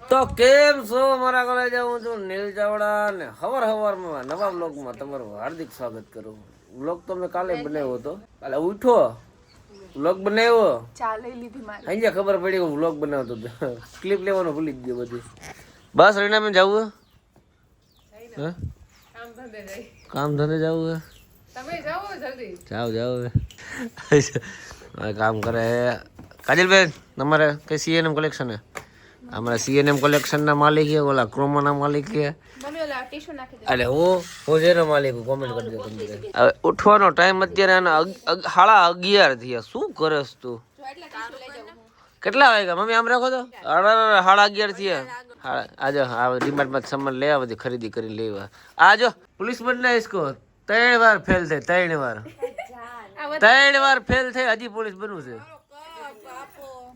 તો કેમ છો મારા કોલેજ હું છું નીલ ચાવડા ને હવારમાં નવા બ્લોગમાં તમારું હાર્દિક સ્વાગત કરું. બ્લોગ તો મેં કાલે બનાવ્યો હતો. કાલે ઉઠો બ્લોગ બનાવ્યો અહીંયા ખબર પડી હું બ્લોગ બનાવતો હતો. ક્લિપ લેવાનું ભૂલી જ ગયો બધી. બસ રીના મેં જવું હે કામ ધંધે જવું હે તમે જાઓ જલ્દી જાઓ કામ કરે કાજલબેન તમારે કઈ સીએનએમ કલેક્શન હે हमारा सीएनएम कलेक्शन ना मालिक है बोला क्रोमा ना मालिक है अरे હું જેનો માલિક હું કોમેન્ટ કરી દો તમે હવે ઉઠવાનો ટાઈમ અત્યારે 11:30 થયા શું કરસ તું કેટલા વાગ્યા મમ્મી આમ રાખો તો 11:30 થયા આજો આ ડિમાર્ટ માં સામાન લેવા બધી ખરીદી કરી લેવા આજો પોલીસ બનના इसको 3 વાર ફેલ થઈ 3 વાર ફેલ થઈ હજી પોલીસ બનવું છે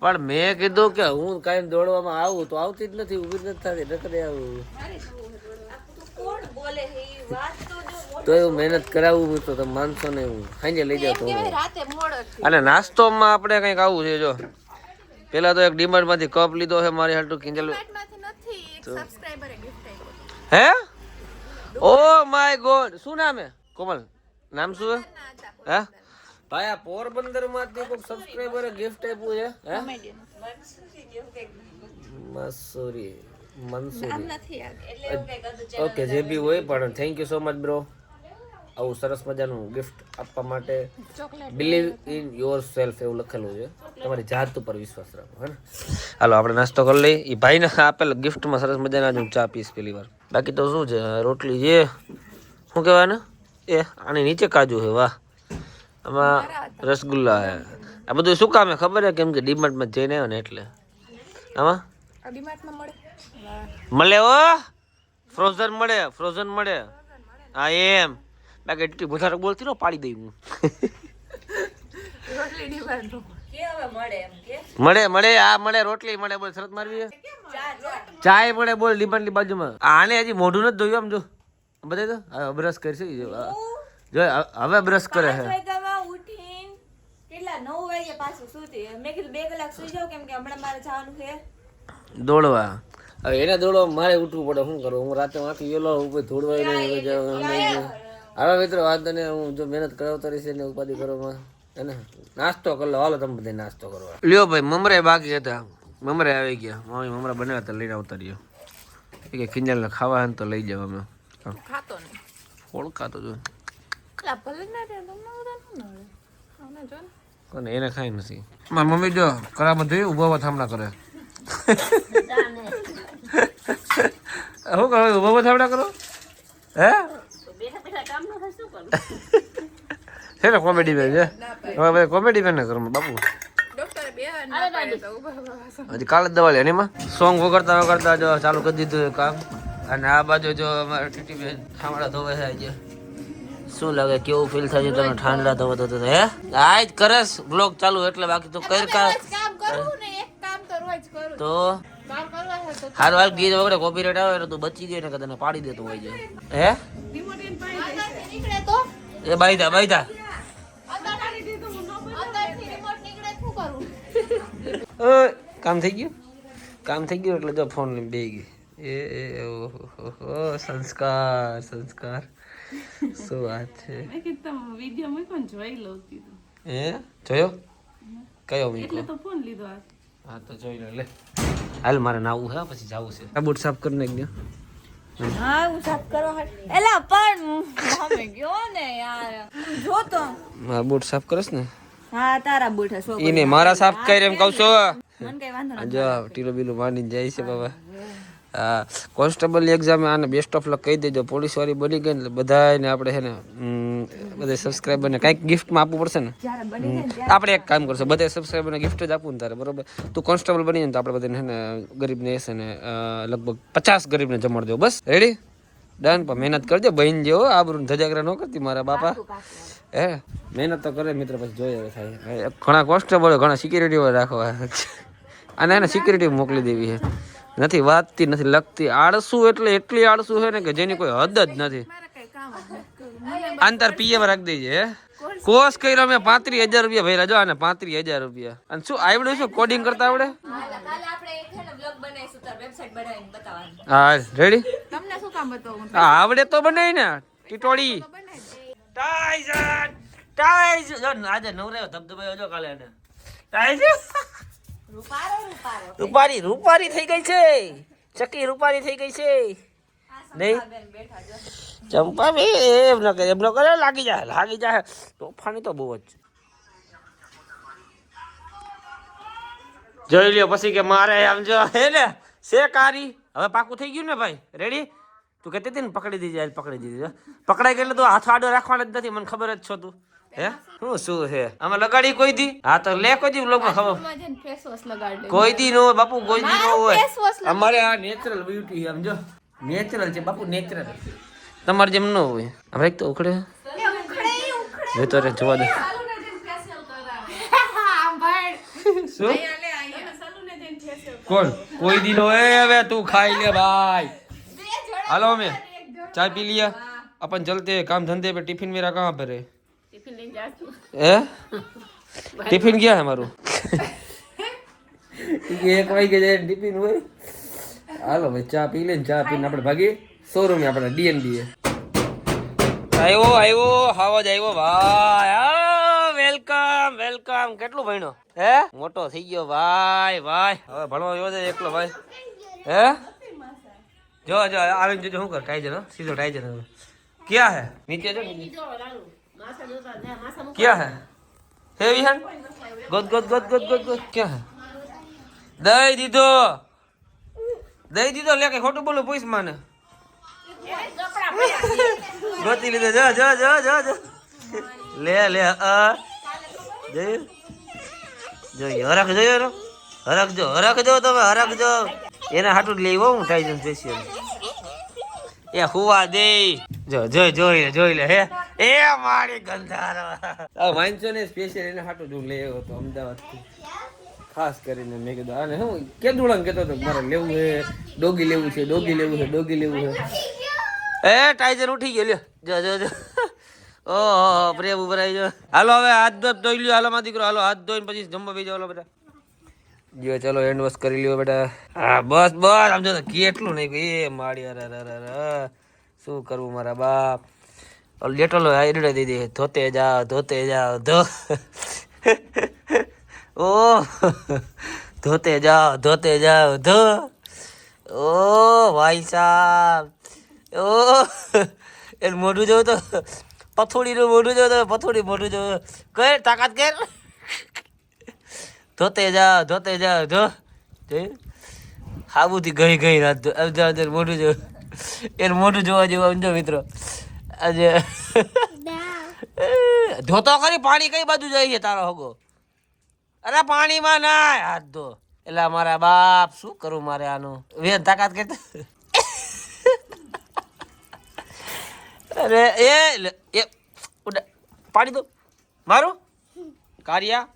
પણ મેં કીધું કે હું કાયમ દોડવામાં આવું તો આવતી જ નથી ઊભી જ નથી થતી નકરે આવું તો એવું મહેનત કરાવવું તો તમે માનશો ને હું સાંજે લઈ જાવ તો અને નાસ્તોમાં આપણે કંઈક આવું છે જો પેલા તો એક ડીમાર્ટ માંથી કપ લીધો છે મારી હાટુ કિંજલ હે ઓ માય ગોડ શું નામ હે કોમલ નામ શું હે ભાઈ આ પોરબંદર માંથી કોઈ સબસ્ક્રાઇબરે ગિફ્ટ આપ્યું છે હે મસૂરી ઓકે જે બી હોય પણ thank you so much bro આવું સરસ મજાનું ગિફ્ટ આપવા માટે બિલીવ ઇન યોર સેલ્ફ એવું લખેલું છે તમારી જાત ઉપર વિશ્વાસ રાખો હે ને હાલો આપણે નાસ્તો કરી લઈ એ ભાઈને આપેલ ગિફ્ટમાં સરસ મજાના હું ચા પીસ પેલી વાર બાકી તો શું છે રોટલી છે શું કહેવાય ને એ આની નીચે કાજુ છે વાહ આમાં રસગુલ્લા હે આ બધું શું કામ હે ખબર હે કેમ કે ડીમાર્ટમાં જઈને આવ્યો ને એટલે આમાં મળે ઓ ફ્રોઝન મળે હા એમ બાકી એટલી વધારે બોલતી નો પાડી દઈ હું મળે આ મળે રોટલી મળે બોલ શરત મારવી ચાય મળે બોલ ડીમાર્ટની બાજુમાં આને હજી મોઢું નથી ધોયું આમ જો બધે તો હવે બ્રશ કરશે જો હવે બ્રશ કરે છે દોડવા હવે એને દોડવા મારે ઉઠવું પડે શું કરું હું રાતે આખી વેલો દોડવા હવે મિત્રો વાત ને હું જો મહેનત કરાવતો રહીશ ને ઉપાધિ કરવામાં એને નાસ્તો કરી લો હાલો તમે બધા નાસ્તો કરવા લ્યો ભાઈ મમરા બાકી હતા મમરા આવી ગયા મમ્મી મમરા બનાવ્યા હતા લઈને આવતા રહ્યો કે કિંજલને ખાવા તો લઈ જાવ અમે ખાતો નહીં કોણ ખાતો જો કોને એને ખાઈ નથી મારી મમ્મી જો કરામાં જોયું ઉભા થામણા કરે શું કરો ઉભા થામણા કરો હે છે ને કોમેડી બેન છે હવે કોમેડી બેન ને કરો બાપુ હજી કાલે જ દવા લે એમાં સોંગ વગાડતા જો ચાલુ કરી દીધું કામ અને આ બાજુ જો અમારે ટીટી બેન થામડા ધોવે છે આજે શું લાગે કેવું ફીલ થાય છે તમે ઠંડા ધોવો તો હે આજ કરસ બ્લોગ ચાલુ એટલે બાકી તો કઈ કામ તો હારું હાલ ગીત વગર કોપીરાઈટ આવે તો તું બચી ગઈ ને કે તને પાડી દેતો હોય જાય હે એ બાઈધા કામ થઈ ગયું એટલે જો ફોન લઈને બેહી ગઈ એ ઓહો સંસ્કાર શું વાત છે જોયો કયો હા તો જોઈ લે હાલ મારે નાવું હે પછી જાવું છે આ બૂટ સાફ કરી નાખ દો હા હું સાફ કરવા એલા પણ અમે ગયો ને યાર જો તો મારા બૂટ સાફ કરસ ને હા તારા બૂટ હે સો ઈને મારા સાફ કરી એમ કહું છું મન કઈ વાંધો નથી જો ટીલો બીલો માંડીને જાય છે બાબા હા કોન્સ્ટેબલ એક્ઝામ આને બેસ્ટ ઓફ લક કહી દેજો પોલીસ વાળી બની ગઈ ને બધાને આપણે છે ને બધા સબસ્ક્રાઈબરને કંઈક ગિફ્ટમાં આપવું પડશે ને આપણે એક કામ કરશું બધા સબસ્ક્રાઈબરને ગિફ્ટ જ આપવું ને તારે બરોબર તું કોન્સ્ટેબલ બની જાય ને તો આપણે બધાને છે ને ગરીબને છે ને લગભગ 50 ગરીબને જમાડ દો બસ રેડી ડન પણ મહેનત કરજો બહેન જેવો આબરૂ ધજાગરા ન કરતી મારા બાપા હે મહેનત તો કરે મિત્ર પછી જોઈએ હવે થાય ઘણા કોન્સ્ટેબલ ઘણા સિક્યુરિટી રાખવા અને એને સિક્યુરિટી મોકલી દેવી છે નથી વાતતી નથી લગતી આળસુ એટલે એટલી આળસુ છે ને કે જેની કોઈ હદ જ નથી અંતર પીએમ રાખી દેજે કોર્સ કર્યો મેં 35,000 રૂપિયા ભર્યા જો આને 35,000 રૂપિયા અને શું આવડે શું કોડિંગ કરતા આવડે કાલે આપણે એક છે ને બ્લોગ બનાવીશું તાર વેબસાઈટ બનાવીને બતાવવાની. હા રેડી. તમને શું કામ બતાવું? આવડે તો બનાવી ને ટીટોળી. ટાઈઝન ટાઈઝન આજે નવરે ધબધબાયો જો કાલે એને. ટાઈઝન રૂપારી રૂપારી થઈ ગઈ છે. ચકી રૂપારી થઈ ગઈ છે. નહીં બેન બેઠા જો. ચંપા બે એમ ન કરે લાગી જાય તોફાની તો બહુ જ. જોઈ લ્યો પછી કે મારે આમ જો હે ને સે કારી હવે પાકું થઈ ગયું ને ભાઈ રેડી. તું કહેતી હતી ને પકડી દીધી પકડી દીધી પકડાઈ ગયેલો તો હાથ આડો રાખવાનો જ નથી મને ખબર જ છો તું હે શું હે આમાં લગાડી કોઈ દી હા તો લે કોઈ દી લોકોને ખબર ફેસ વોશ લગાડ કોઈ દી નો હોય બાપુ કોઈ દી નો હોય અમારે આ નેચરલ બ્યુટી સમજો નેચરલ છે બાપુ નેચરલ તમારે જેમ ન હોય આપણે તો ઉખડે જોતો રે જોવા દે શું કોણ કોઈ દી નો હવે તું ખાઈ લે ભાઈ હાલો અમે चाय पी लिया अपन चलते हैं काम धंधे पे टिफिन मेरा कहाँ पर है ટિફિન લઈને જા તું टिफिन क्या है हमारू एक वागे जाए टिफिन हुए हालो भाई चा पी ले चा पीने આપણે ભાગી શોરૂમ આપણે ડીએનબી આવ્યો હાવજ આવ્યો ભાઈ વેલકમ વેલકમ કેટલું ભણ્યો હે મોટો થઈ ગયો ભાઈ ભાઈ હવે ભણવા આવ્યો છે એકલો ભાઈ હે जो जो आविन जो हूं कर टाइजन सीधो टाइजन क्या है नीचे जो क्या है हेवी है गोद गोद गोद गोद गोद गोद क्या है दई दीदो लेके खोटू बोलो पुलिस माने गोती लीधो जो जो जो जो जो ले ले जो जो हरक जो हरक जो તમે હરક જો એને હાટું લઈ આવો હું ટાઈજન સ્પેશિયલ એ હુવા દે જો જોઈ લે હે એ મારી ગંધારો આ વાંચો ને સ્પેશિયલ એને હાટું જ લઈ આવ્યો તો અમદાવાદ થી ખાસ કરીને મેં કીધું આને હું કેદુળાને કહેતો હતો મારે લેવું છે ડોગી લેવું છે એ ટાઈજન ઉઠી ગયો લ્યો જો ઓહો પ્રેમ ઉભરાઈ જો હાલો હવે હાથ ધોઈ લ્યો હાલો માં દીકરો હાલો હાથ ધોઈને પછી જમવા બેસી જાવ બેટા જો ચલો હેન્ડ વોશ કરી લ્યો બેટા હા બસ આમ જો કેટલું નહીં એ માડી અરે શું કરવું મારા બાપ લેટલો એડડે દીધી ધોતે જાઓ ધો ઓ ધોતે જાઓ ધો ઓ ભાઈ સાહેબ ઓ એનું મોઢું જોવું તો પથોડીનું મોઢું જોવું તો પથોડી મોઢું જોવું કર તાકાત કર ધોતે જાઓ ધો હાબુથી ગઈ રાત મોઢું જો એનું મોઢું જોવા જેવું સમજો મિત્રો આજે ધોતો કરી પાણી કઈ બાજુ જાય છે તારો હગો અરે પાણીમાં ના હાથ ધો એટલે મારા બાપ શું કરું મારે આનું વેદ તાકાત કરતા અરે એ પાણી દો મારું કારિયા